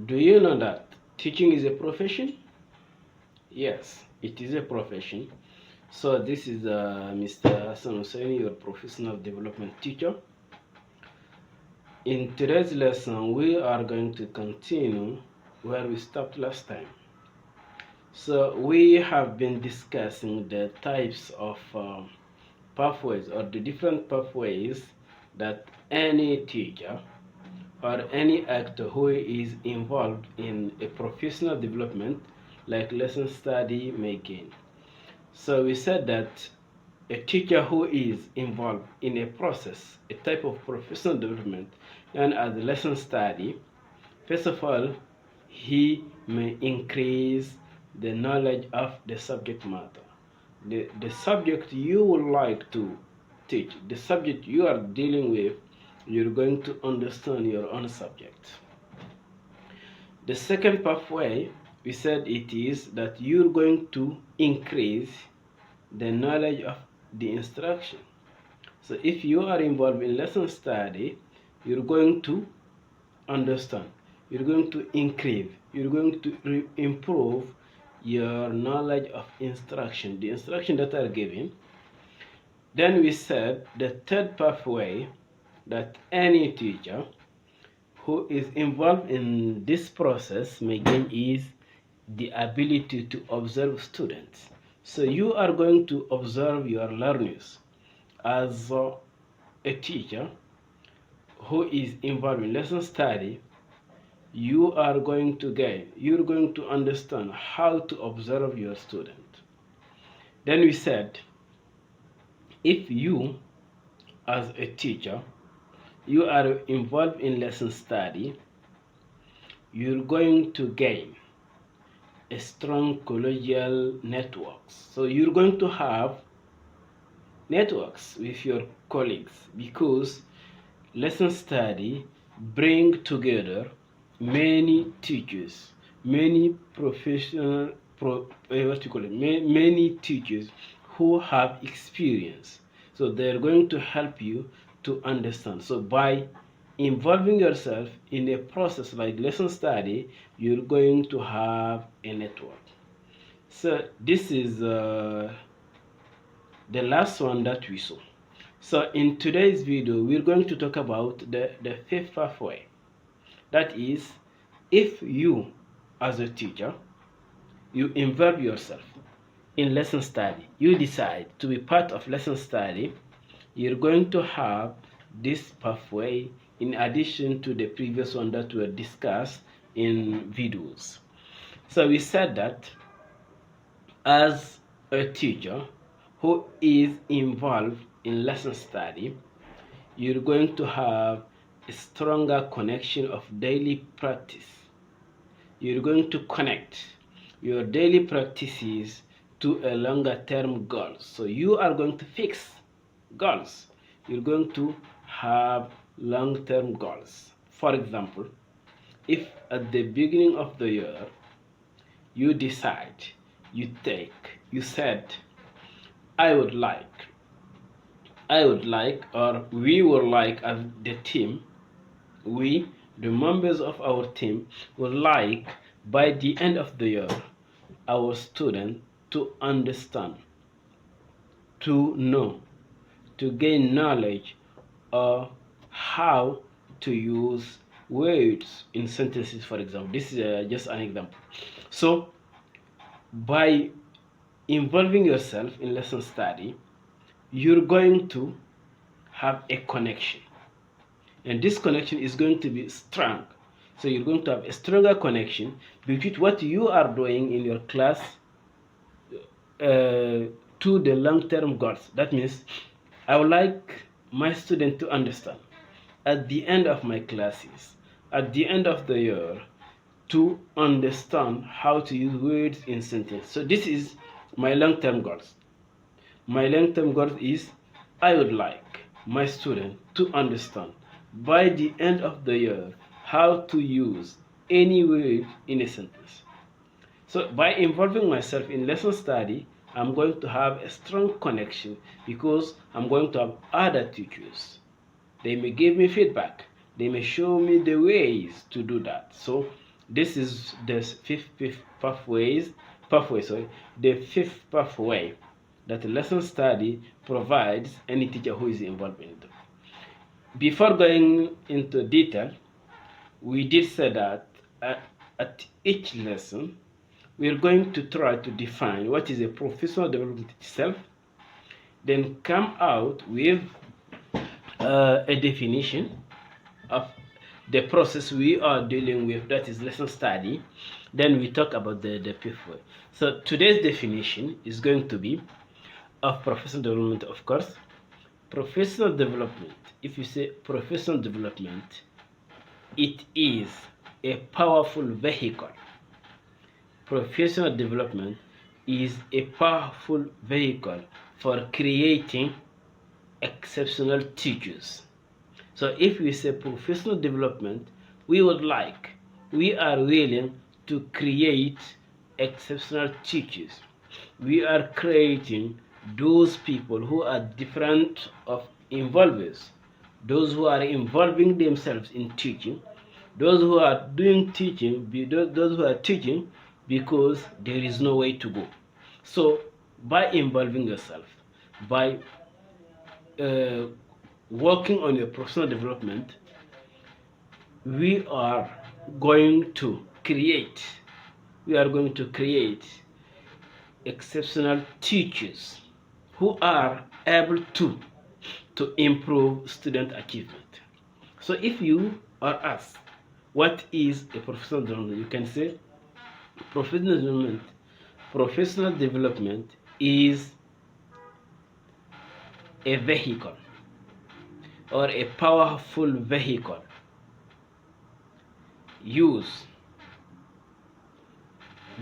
Do you know that teaching is a profession? Yes, it is a profession. So this is Mr. Hassan Hussein, your professional development teacher. In today's lesson, we are going to continue where we stopped last time. So we have been discussing the types of pathways or the different pathways that any teacher or any actor who is involved in a professional development like lesson study may gain. So we said that a teacher who is involved in a process, a type of professional development, and as lesson study, first of all, he may increase the knowledge of the subject matter. The subject you would like to teach, the subject you are dealing with, you're going to understand your own subject. The second pathway, we said it is that you're going to increase the knowledge of the instruction. So if you are involved in lesson study, you're going to understand, you're going to increase, you're going to improve your knowledge of instruction, the instruction that are given. Then we said the third pathway that any teacher who is involved in this process may gain is the ability to observe students. So you are going to observe your learners as a teacher who is involved in lesson study. You are going to gain, you're going to understand how to observe your student. Then we said, if you as a teacher, you are involved in lesson study, you're going to gain a strong collegial networks. So you're going to have networks with your colleagues because lesson study bring together many teachers, many professional, many teachers who have experience. So they're going to help you to understand. So by involving yourself in a process like lesson study, you're going to have a network. So this is the last one that we saw. So in today's video, we're going to talk about the fifth pathway. That is, if you as a teacher, you involve yourself in lesson study, you decide to be part of lesson study, you're going to have this pathway in addition to the previous one that were discussed in videos. So we said that as a teacher who is involved in lesson study, you're going to have a stronger connection of daily practice. You're going to connect your daily practices to a longer term goal. So you are going to fix goals. You're going to have long term goals. For example, if at the beginning of the year you decide, you said, I would like, or we would like as the team, we, the members of our team, would like by the end of the year our students to understand, to know, to gain knowledge of how to use words in sentences, for example. This is just an example. So, by involving yourself in lesson study, you're going to have a connection, and this connection is going to be strong. So you're going to have a stronger connection between what you are doing in your class to the long-term goals. That means I would like my student to understand at the end of my classes, at the end of the year, to understand how to use words in sentence. So this is my long-term goals. My long-term goal is I would like my student to understand by the end of the year how to use any word in a sentence. So by involving myself in lesson study, I'm going to have a strong connection because I'm going to have other teachers. They may give me feedback. They may show me the ways to do that. So This is the fifth pathway that lesson study provides any teacher who is involved in it. Before going into detail, we did say that at each lesson, we are going to try to define what is a professional development itself, then come out with a definition of the process we are dealing with, that is lesson study. Then we talk about the pathway. So today's definition is going to be of professional development, of course. Professional development, if you say professional development, it is a powerful vehicle. Professional development is a powerful vehicle for creating exceptional teachers. So if we say professional development, we are willing to create exceptional teachers. We are creating those people who are different of involvers, those who are involving themselves in teaching, those who are doing teaching, those who are teaching because there is no way to go. So by involving yourself, by uh, working on your professional development, we are going to create exceptional teachers who are able to improve student achievement. So if you are asked what is a professional development, you can say professional development is a vehicle or a powerful vehicle used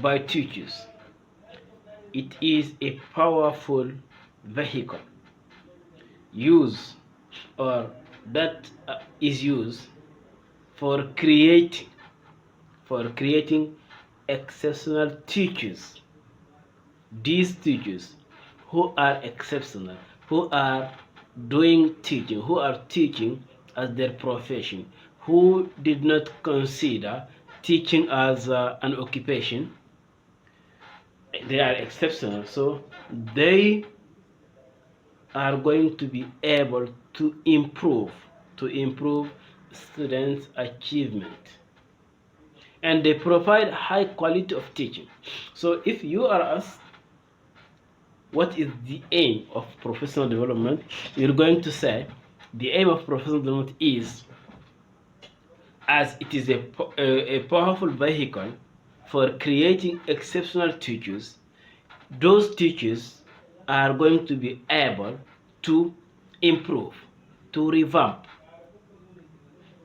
by teachers. It is a powerful vehicle used or that is used for creating exceptional teachers. These teachers who are exceptional, who are doing teaching, who are teaching as their profession, who did not consider teaching as an occupation, they are exceptional. So they are going to be able to improve students' achievement, and they provide high quality of teaching. So if you are asked what is the aim of professional development, you're going to say the aim of professional development is, as it is a powerful vehicle for creating exceptional teachers, those teachers are going to be able to improve, to revamp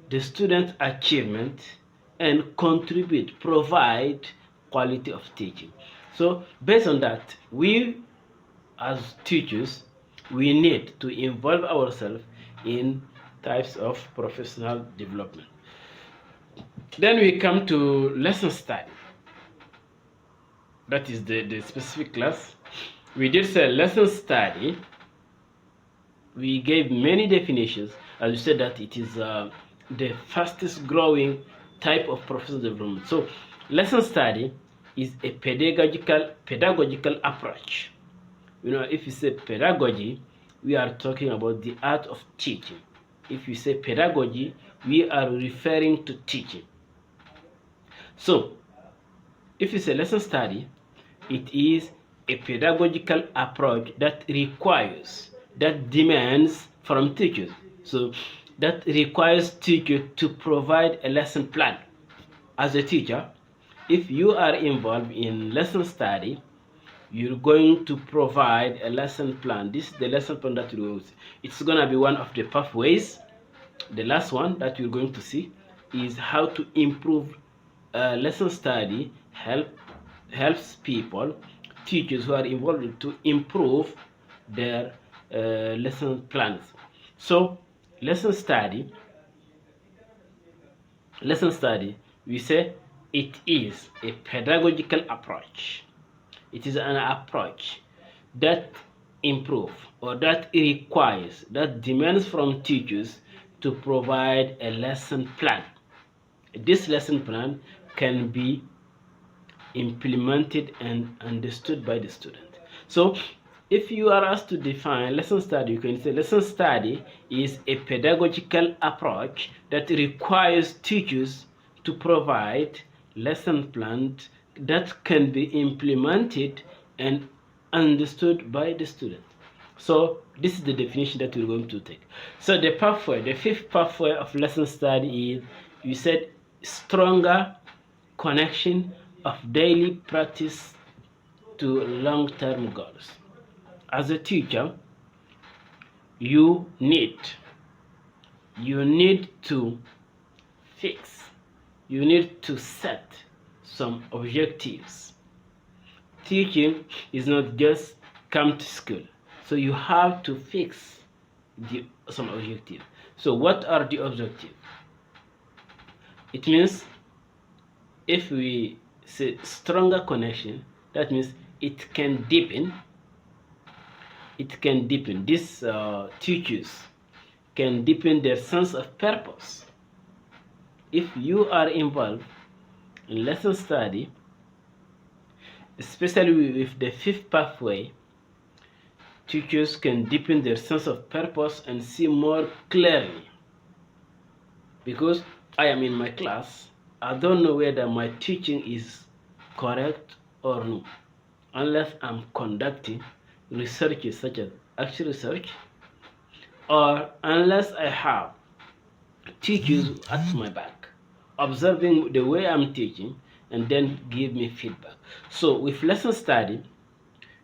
the student achievement and provide quality of teaching. So based on that, we as teachers, we need to involve ourselves in types of professional development. Then we come to lesson study. That is the specific class. We did say lesson study. We gave many definitions, as we said that it is the fastest growing type of professional development. So lesson study is a pedagogical approach. You know, if you say pedagogy, we are talking about the art of teaching. If you say pedagogy, we are referring to teaching. So if you say lesson study, it is a pedagogical approach that demands from teachers. So that requires teachers to provide a lesson plan. As a teacher, if you are involved in lesson study, you're going to provide a lesson plan. This is the lesson plan that you will see. It's going to be one of the pathways. The last one that you're going to see is how to improve lesson study helps teachers who are involved to improve their lesson plans. So lesson study, we say it is a pedagogical approach. It is an approach that that demands from teachers to provide a lesson plan. This lesson plan can be implemented and understood by the student. So if you are asked to define lesson study, you can say lesson study is a pedagogical approach that requires teachers to provide lesson plans that can be implemented and understood by the student. So this is the definition that we're going to take. So the pathway, the fifth pathway of lesson study is, you said, stronger connection of daily practice to long-term goals. As a teacher, you need to fix, you need to set some objectives. Teaching is not just come to school, so you have to fix some objectives. So what are the objectives? It means, if we say stronger connection, that means it can deepen. These teachers can deepen their sense of purpose. If you are involved in lesson study, especially with the fifth pathway, teachers can deepen their sense of purpose and see more clearly. Because I am in my class, I don't know whether my teaching is correct or no, unless I'm conducting researches such as actual research, or unless I have teachers at my back observing the way I'm teaching and then give me feedback. So with lesson study,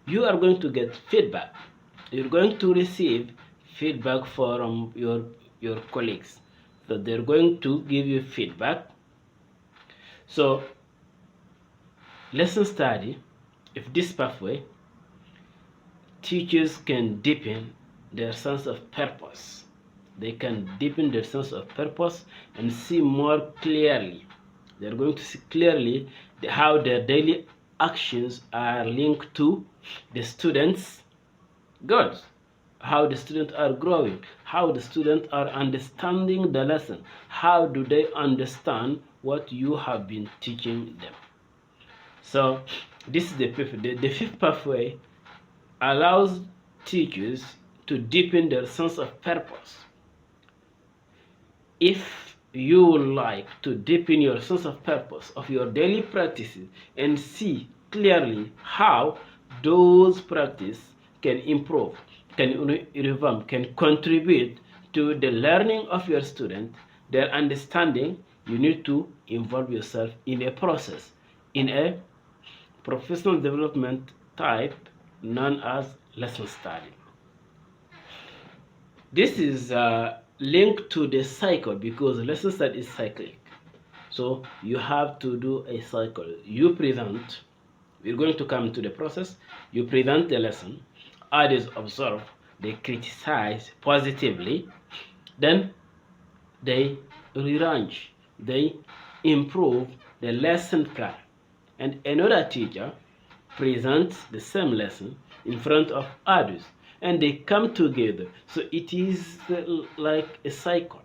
you are going to get feedback. You're going to receive feedback from your colleagues. So they're going to give you feedback. So lesson study, if this pathway, teachers can deepen their sense of purpose. They can deepen their sense of purpose and see more clearly. They're going to see clearly how their daily actions are linked to the students' goals, how the students are growing, how the students are understanding the lesson, how do they understand what you have been teaching them. So this is the fifth pathway allows teachers to deepen their sense of purpose. If you would like to deepen your sense of purpose of your daily practices and see clearly how those practices can improve, can revamp, can contribute to the learning of your student, their understanding, you need to involve yourself in a process, in a professional development type known as lesson study. This is linked to the cycle because lesson study is cyclic. So you have to do a cycle. You present, we're going to come to the process. You present the lesson, others observe, they criticize positively, then they rearrange, they improve the lesson plan. And another teacher presents the same lesson in front of others and they come together. So it is like a cycle.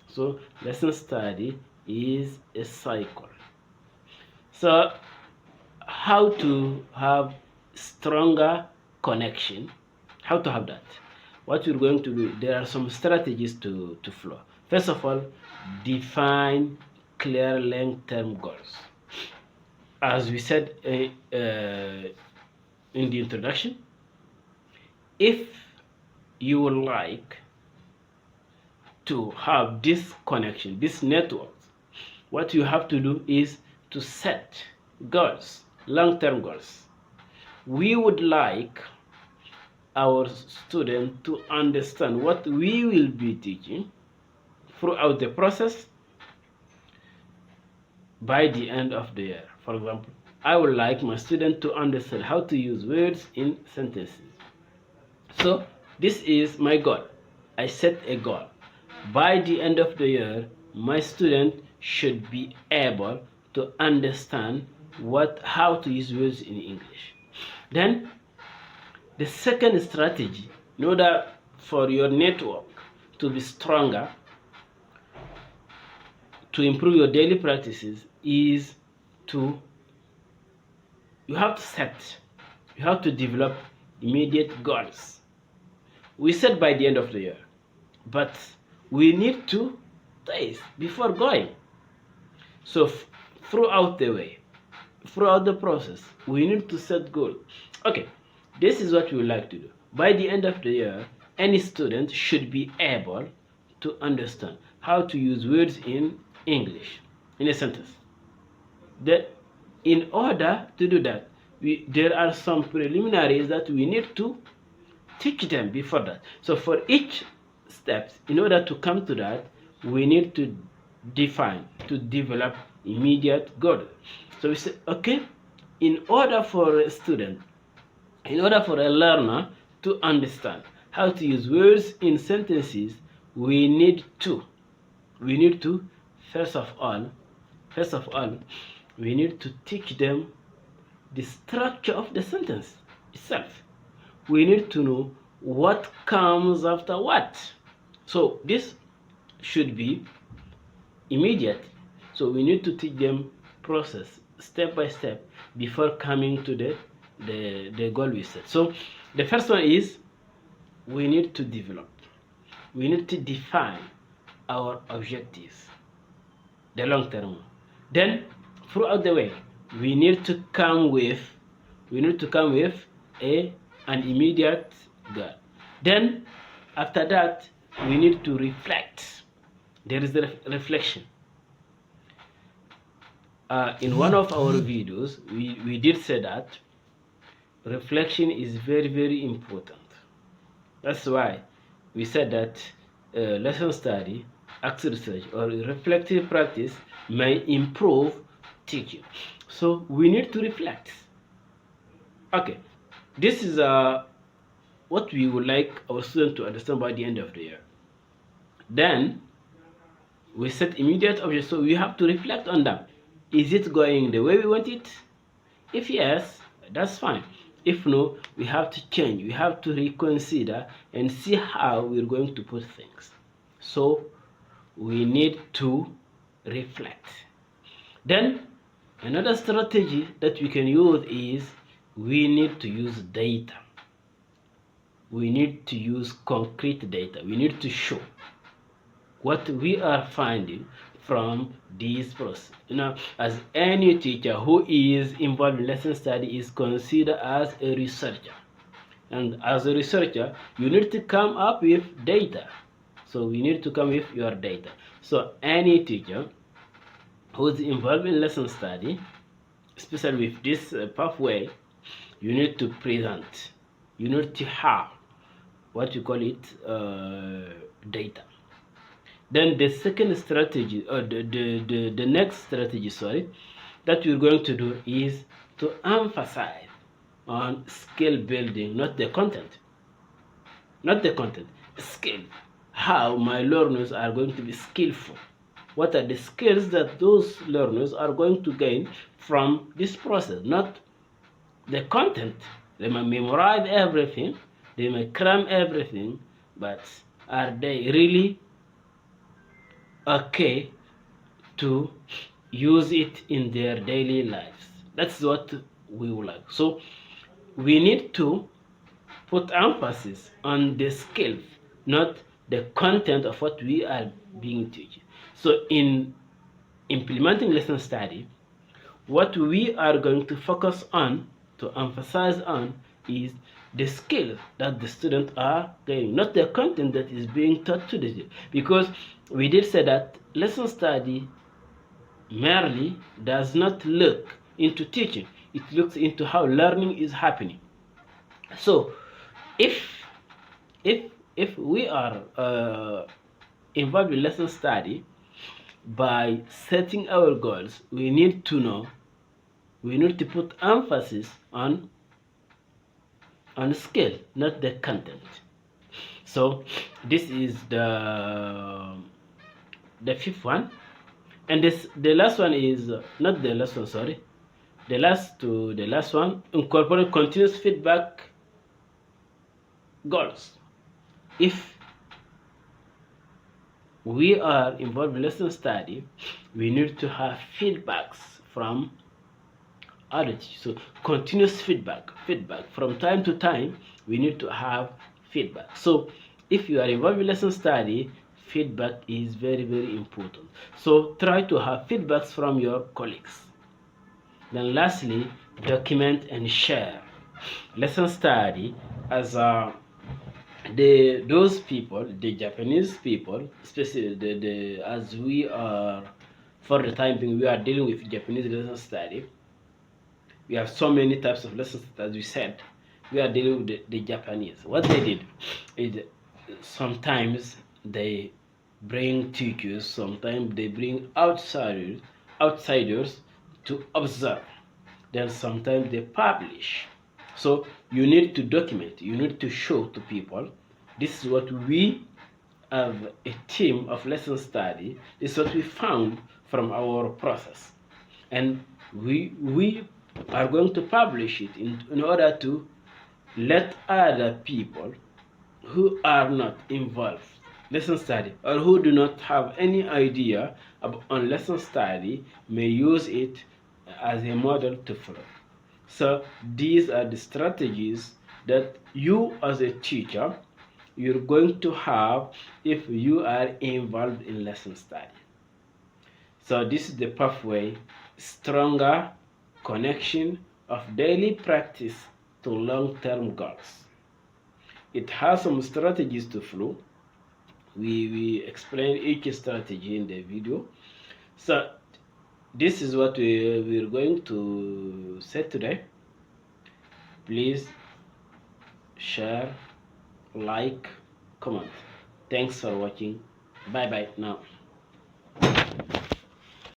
So lesson study is a cycle. So how to have stronger connection, how to have that? What we're going to do, there are some strategies to follow. First of all, define clear long-term goals. As we said in the introduction, if you would like to have this connection, this network, what you have to do is to set goals, long-term goals. We would like our students to understand what we will be teaching throughout the process by the end of the year. For example, I would like my student to understand how to use words in sentences. So this is my goal. I set a goal. By the end of the year, my student should be able to understand how to use words in English. Then the second strategy, in order for your network to be stronger, to improve your daily practices is to you have to develop immediate goals. We said by the end of the year, but we need to taste before going. So throughout the way, throughout the process, we need to set goals. Okay, this is what we would like to do. By the end of the year, any student should be able to understand how to use words in English in a sentence. That in order to do that, there are some preliminaries that we need to teach them before that. So for each step, in order to come to that, we need to develop immediate goal. So we say, okay, in order for a student, in order for a learner to understand how to use words in sentences, we need to first of all, we need to teach them the structure of the sentence itself. We need to know what comes after what. So this should be immediate. So we need to teach them process step by step before coming to the goal we set. So the first one is we need to define our objectives, the long term. Then throughout the way, we need to come with an immediate goal. Then after that, we need to reflect. There is the reflection. In one of our videos, we did say that reflection is very, very important. That's why we said that lesson study, active research, or reflective practice may improve teaching. So we need to reflect. Okay, this is what we would like our students to understand by the end of the year. Then we set immediate objectives, so we have to reflect on them. Is it going the way we want it? If yes, that's fine. If no, we have to change. We have to reconsider and see how we're going to put things. So we need to reflect. Then another strategy that we can use is we need to use data. We need to use concrete data. We need to show what we are finding from this process. As any teacher who is involved in lesson study is considered as a researcher. And as a researcher, you need to come up with data. So we need to come with your data. So any teacher who is involved in lesson study, especially with this pathway, you need to present. You need to have what you call it data. Then the second strategy, or the next strategy, that we're going to do is to emphasize on skill building, not the content. Skill. How my learners are going to be skillful. What are the skills that those learners are going to gain from this process, not the content. They may memorize everything, they may cram everything, but are they really okay to use it in their daily lives? That's what we would like. So we need to put emphasis on the skills, not the content of what we are being taught. So in implementing lesson study, what we are going to focus on, to emphasize on, is the skills that the students are gaining, not the content that is being taught to them. Because we did say that lesson study merely does not look into teaching, it looks into how learning is happening. So if we are involved in lesson study, by setting our goals, we need to put emphasis on skill, not the content. So this is the fifth one. And the last one is not the last one, sorry. The last one, incorporate continuous feedback goals. If we are involved in lesson study, we need to have feedbacks from other teachers. So continuous feedback from time to time. We need to have feedback. So if you are involved in lesson study, feedback is very, very important. So try to have feedbacks from your colleagues. Then lastly, document and share. Lesson study as those people, the Japanese people, especially as we are, for the time being, we are dealing with Japanese lesson study. We have so many types of lessons, as we said. We are dealing with the Japanese. What they did is sometimes they bring teachers, sometimes they bring outsiders to observe. Then sometimes they publish. So you need to document, you need to show to people, this is what we have a team of lesson study, this is what we found from our process. And we are going to publish it in order to let other people who are not involved lesson study or who do not have any idea on lesson study may use it as a model to follow. So these are the strategies that you as a teacher you're going to have if you are involved in lesson study. So this is the pathway, stronger connection of daily practice to long-term goals. It has some strategies to follow. We explain each strategy in the video. So this is what we're going to say today. Please share, like, comment. Thanks for watching. Bye bye now.